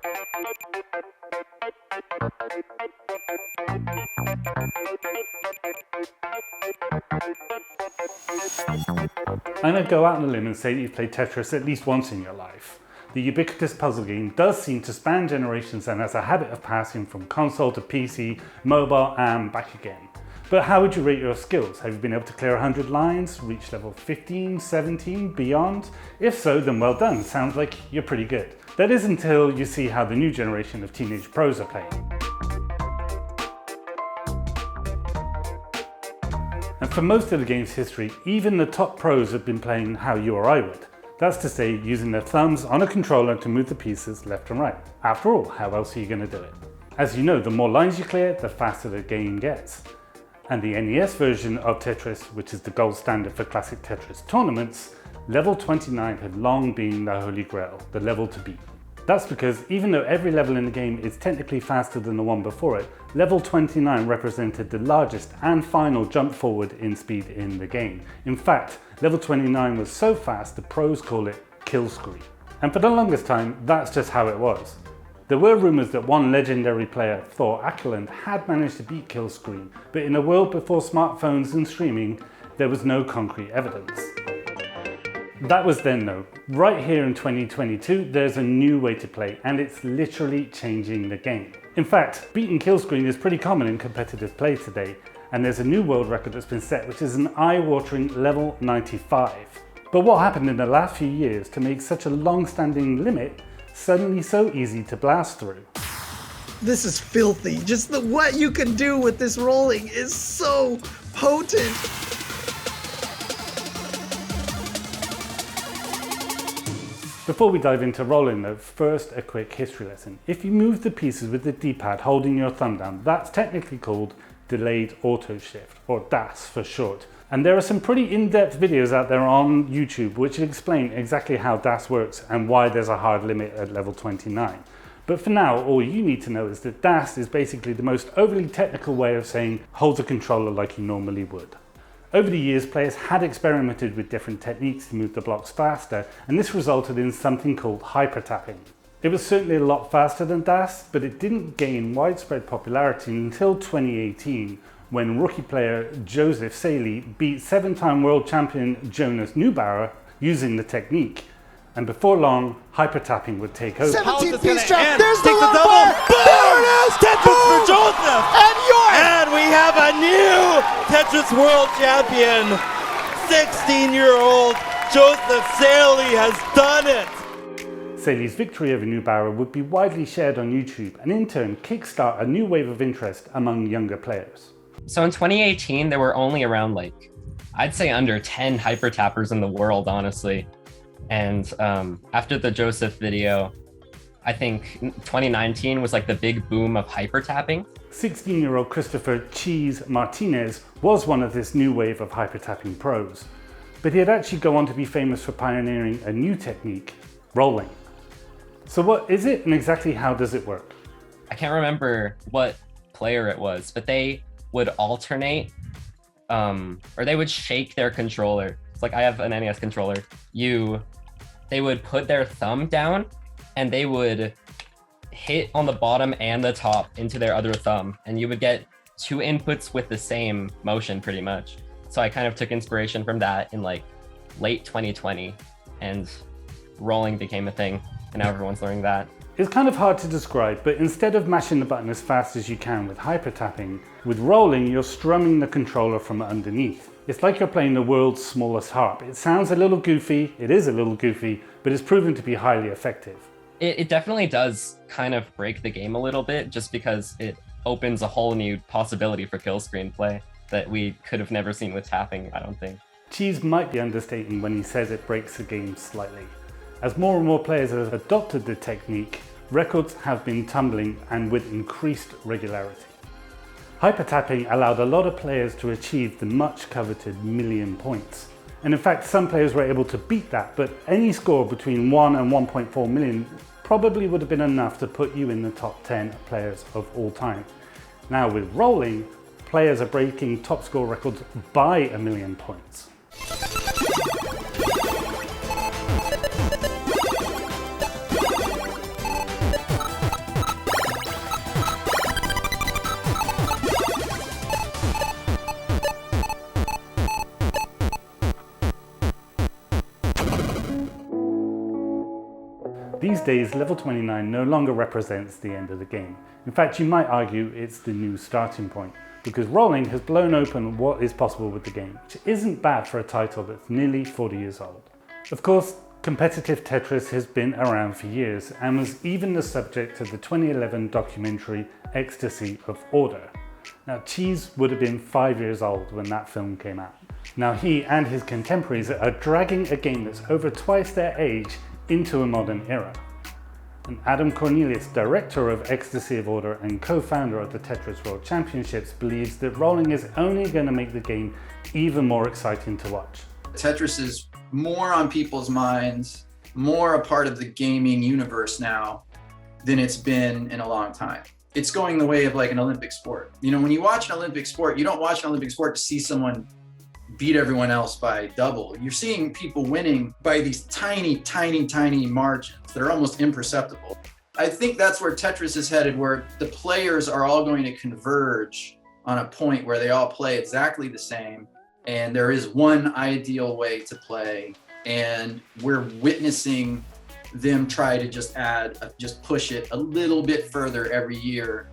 I'm going to go out on a limb and say that you've played Tetris at least once in your life. The ubiquitous puzzle game does seem to span generations and has a habit of passing from console to PC, mobile and back again. But how would you rate your skills? Have you been able to clear 100 lines, reach level 15, 17, beyond? If so, then well done, sounds like you're pretty good. That is until you see how the new generation of teenage pros are playing. And for most of the game's history, even the top pros have been playing how you or I would. That's to say, using their thumbs on a controller to move the pieces left and right. After all, how else are you going to do it? As you know, the more lines you clear, the faster the game gets. And the NES version of Tetris, which is the gold standard for classic Tetris tournaments, level 29 had long been the holy grail, the level to beat. That's because even though every level in the game is technically faster than the one before it, level 29 represented the largest and final jump forward in speed in the game. In fact, level 29 was so fast the pros call it kill screen. And for the longest time, that's just how it was. There were rumours that one legendary player, Thor Ackland, had managed to beat kill screen, but in a world before smartphones and streaming, there was no concrete evidence. That was then though. Right here in 2022, there's a new way to play, and it's literally changing the game. In fact, beating kill screen is pretty common in competitive play today, and there's a new world record that's been set, which is an eye-watering level 95. But what happened in the last few years to make such a long-standing limit suddenly so easy to blast through? This is filthy. Just what you can do with this rolling is so potent. Before we dive into rolling though, first a quick history lesson. If you move the pieces with the D-pad holding your thumb down, that's technically called delayed auto shift, or DAS for short. And there are some pretty in-depth videos out there on YouTube which explain exactly how DAS works and why there's a hard limit at level 29. But for now, all you need to know is that DAS is basically the most overly technical way of saying hold the controller like you normally would. Over the years, players had experimented with different techniques to move the blocks faster, and this resulted in something called hyper tapping. It was certainly a lot faster than DAS, but it didn't gain widespread popularity until 2018, when rookie player Joseph Saley beat 7-time world champion Jonas Neubauer using the technique. And before long, hyper tapping would take over. 17-piece drop, there's the double! bar. Boom! There it is! Tetris for Joseph! And yours! And we have a new Tetris world champion! 16-year-old Joseph Saley has done it! Saley's victory over Neubauer would be widely shared on YouTube and in turn kickstart a new wave of interest among younger players. So in 2018, there were only around I'd say under 10 hyper tappers in the world, honestly. And after the Joseph video, I think 2019 was the big boom of hyper tapping. 16-year-old Christopher Cheese Martinez was one of this new wave of hyper tapping pros, but he'd actually go on to be famous for pioneering a new technique, rolling. So what is it and exactly how does it work? I can't remember what player it was, but they would alternate or they would shake their controller. It's I have an NES controller. They would put their thumb down and they would hit on the bottom and the top into their other thumb, and you would get two inputs with the same motion pretty much. So I kind of took inspiration from that in late 2020, and rolling became a thing, and now everyone's learning that. It's kind of hard to describe, but instead of mashing the button as fast as you can with hyper tapping, with rolling you're strumming the controller from underneath. It's like you're playing the world's smallest harp. It sounds a little goofy, it is a little goofy, but it's proven to be highly effective. It definitely does kind of break the game a little bit, just because it opens a whole new possibility for kill screen play that we could have never seen with tapping, I don't think. Cheese might be understating when he says it breaks the game slightly. As more and more players have adopted the technique, records have been tumbling and with increased regularity. Hyper tapping allowed a lot of players to achieve the much coveted million points. And in fact, some players were able to beat that, but any score between 1 and 1.4 million probably would have been enough to put you in the top 10 players of all time. Now with rolling, players are breaking top score records by 1 million points. These days, level 29 no longer represents the end of the game. In fact, you might argue it's the new starting point, because rolling has blown open what is possible with the game, which isn't bad for a title that's nearly 40 years old. Of course, competitive Tetris has been around for years and was even the subject of the 2011 documentary Ecstasy of Order. Now, Cheese would have been 5 years old when that film came out. Now he and his contemporaries are dragging a game that's over twice their age into a modern era. And Adam Cornelius, director of Ecstasy of Order and co-founder of the Tetris World Championships, believes that rolling is only going to make the game even more exciting to watch. Tetris is more on people's minds, more a part of the gaming universe now than it's been in a long time. It's going the way of like an Olympic sport. You know, when you watch an Olympic sport, you don't watch an Olympic sport to see someone beat everyone else by double. You're seeing people winning by these tiny, tiny, tiny margins that are almost imperceptible. I think that's where Tetris is headed, where the players are all going to converge on a point where they all play exactly the same. And there is one ideal way to play. And we're witnessing them try to just push it a little bit further every year.